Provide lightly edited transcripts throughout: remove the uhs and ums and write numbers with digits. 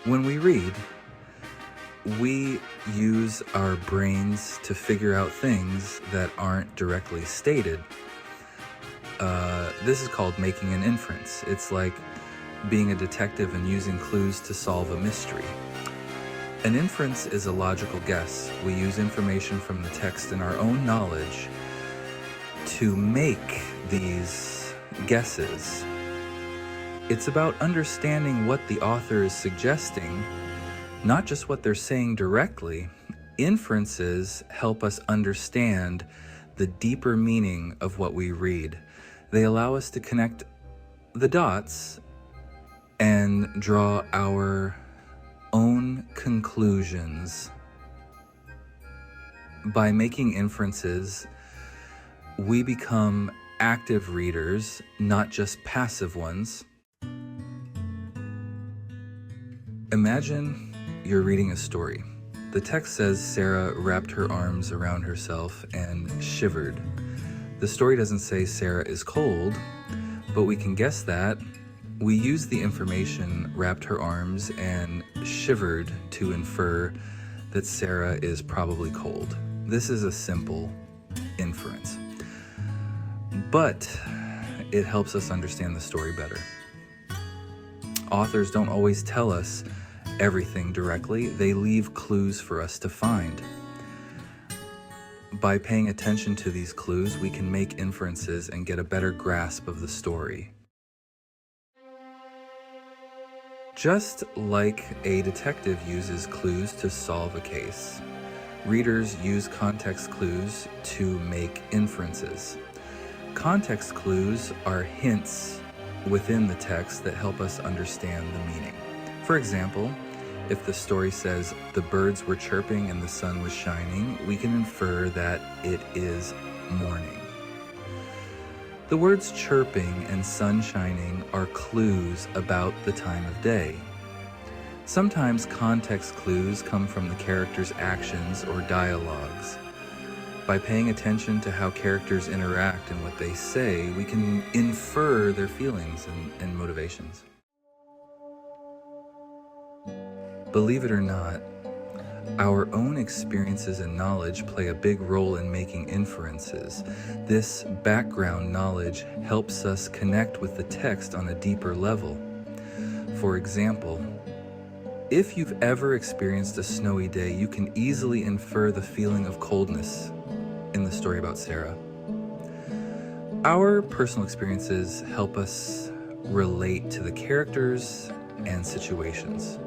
When we read, we use our brains to figure out things that aren't directly stated. This is called making an inference. It's like being a detective and using clues to solve a mystery. An inference is a logical guess. We use information from the text and our own knowledge to make these guesses. It's about understanding what the author is suggesting, not just what they're saying directly. Inferences help us understand the deeper meaning of what we read. They allow us to connect the dots and draw our own conclusions. By making inferences, we become active readers, not just passive ones. Imagine you're reading a story. The text says Sarah wrapped her arms around herself and shivered. The story doesn't say Sarah is cold, but we can guess that. We use the information wrapped her arms and shivered to infer that Sarah is probably cold. This is a simple inference, but it helps us understand the story better. Authors don't always tell us everything directly. They leave clues for us to find. By paying attention to these clues, we can make inferences and get a better grasp of the story. Just like a detective uses clues to solve a case, readers use context clues to make inferences. Context clues are hints within the text that help us understand the meaning. For example, if the story says the birds were chirping and the sun was shining, we can infer that it is morning. The words chirping and sun shining are clues about the time of day. Sometimes context clues come from the characters' actions or dialogues. By paying attention to how characters interact and what they say, we can infer their feelings and motivations. Believe it or not, our own experiences and knowledge play a big role in making inferences. This background knowledge helps us connect with the text on a deeper level. For example, if you've ever experienced a snowy day, you can easily infer the feeling of coldness in the story about Sarah. Our personal experiences help us relate to the characters and situations.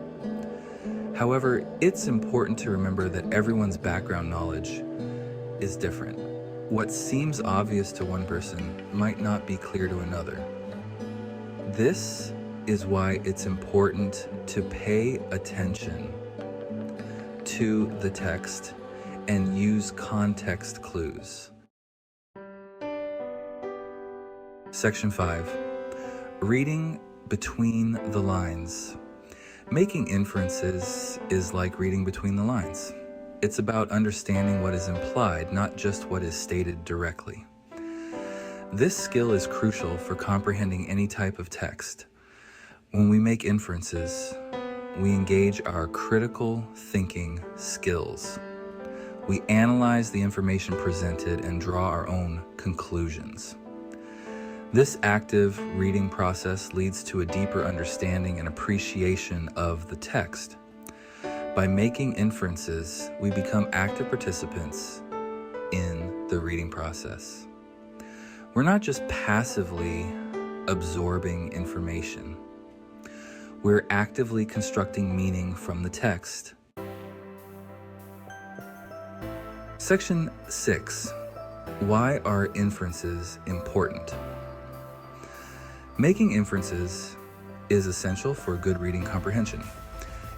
However, it's important to remember that everyone's background knowledge is different. What seems obvious to one person might not be clear to another. This is why it's important to pay attention to the text and use context clues. Section 5. Reading between the lines. Making inferences is like reading between the lines. It's about understanding what is implied, not just what is stated directly. This skill is crucial for comprehending any type of text. When we make inferences, we engage our critical thinking skills. We analyze the information presented and draw our own conclusions. This active reading process leads to a deeper understanding and appreciation of the text. By making inferences, we become active participants in the reading process. We're not just passively absorbing information. We're actively constructing meaning from the text. Section 6. Why are inferences important? Making inferences is essential for good reading comprehension.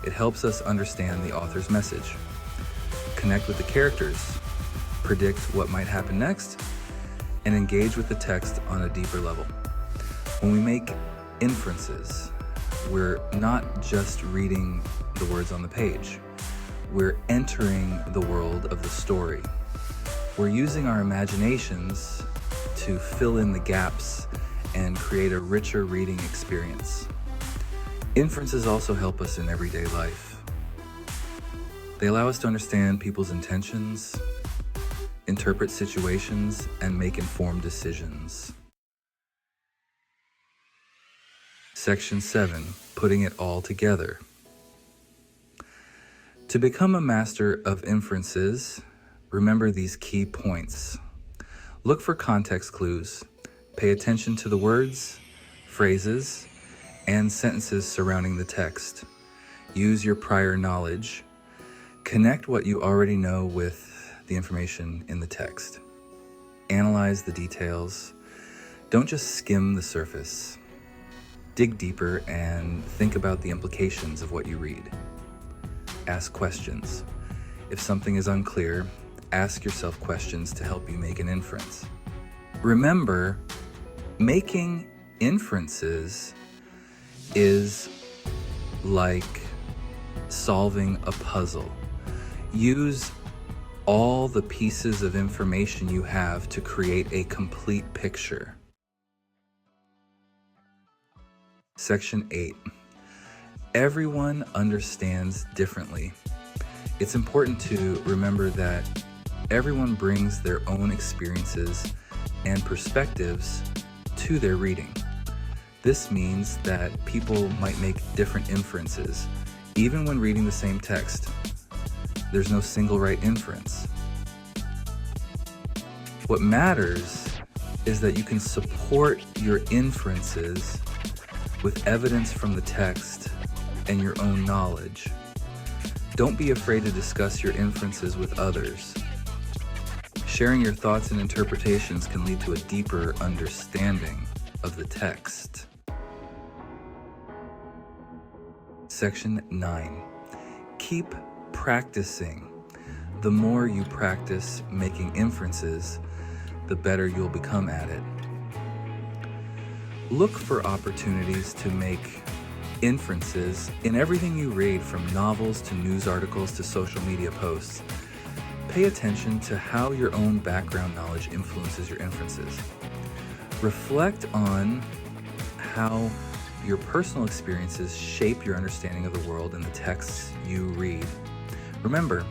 It helps us understand the author's message, connect with the characters, predict what might happen next, and engage with the text on a deeper level. When we make inferences, we're not just reading the words on the page. We're entering the world of the story. We're using our imaginations to fill in the gaps and create a richer reading experience. Inferences also help us in everyday life. They allow us to understand people's intentions, interpret situations, and make informed decisions. Section 7, putting it all together. To become a master of inferences, remember these key points. Look for context clues. Pay attention to the words, phrases, and sentences surrounding the text. Use your prior knowledge. Connect what you already know with the information in the text. Analyze the details. Don't just skim the surface. Dig deeper and think about the implications of what you read. Ask questions. If something is unclear, ask yourself questions to help you make an inference. Remember, making inferences is like solving a puzzle. Use all the pieces of information you have to create a complete picture. Section 8. Everyone understands differently. It's important to remember that everyone brings their own experiences and perspectives to their reading. This means that people might make different inferences, even when reading the same text. There's no single right inference. What matters is that you can support your inferences with evidence from the text and your own knowledge. Don't be afraid to discuss your inferences with others. Sharing your thoughts and interpretations can lead to a deeper understanding of the text. Section 9. Keep practicing. The more you practice making inferences, the better you'll become at it. Look for opportunities to make inferences in everything you read, from novels to news articles to social media posts. Pay attention to how your own background knowledge influences your inferences. Reflect on how your personal experiences shape your understanding of the world and the texts you read. Remember,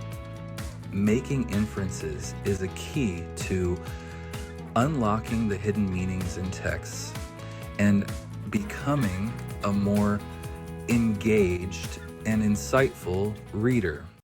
making inferences is a key to unlocking the hidden meanings in texts and becoming a more engaged and insightful reader.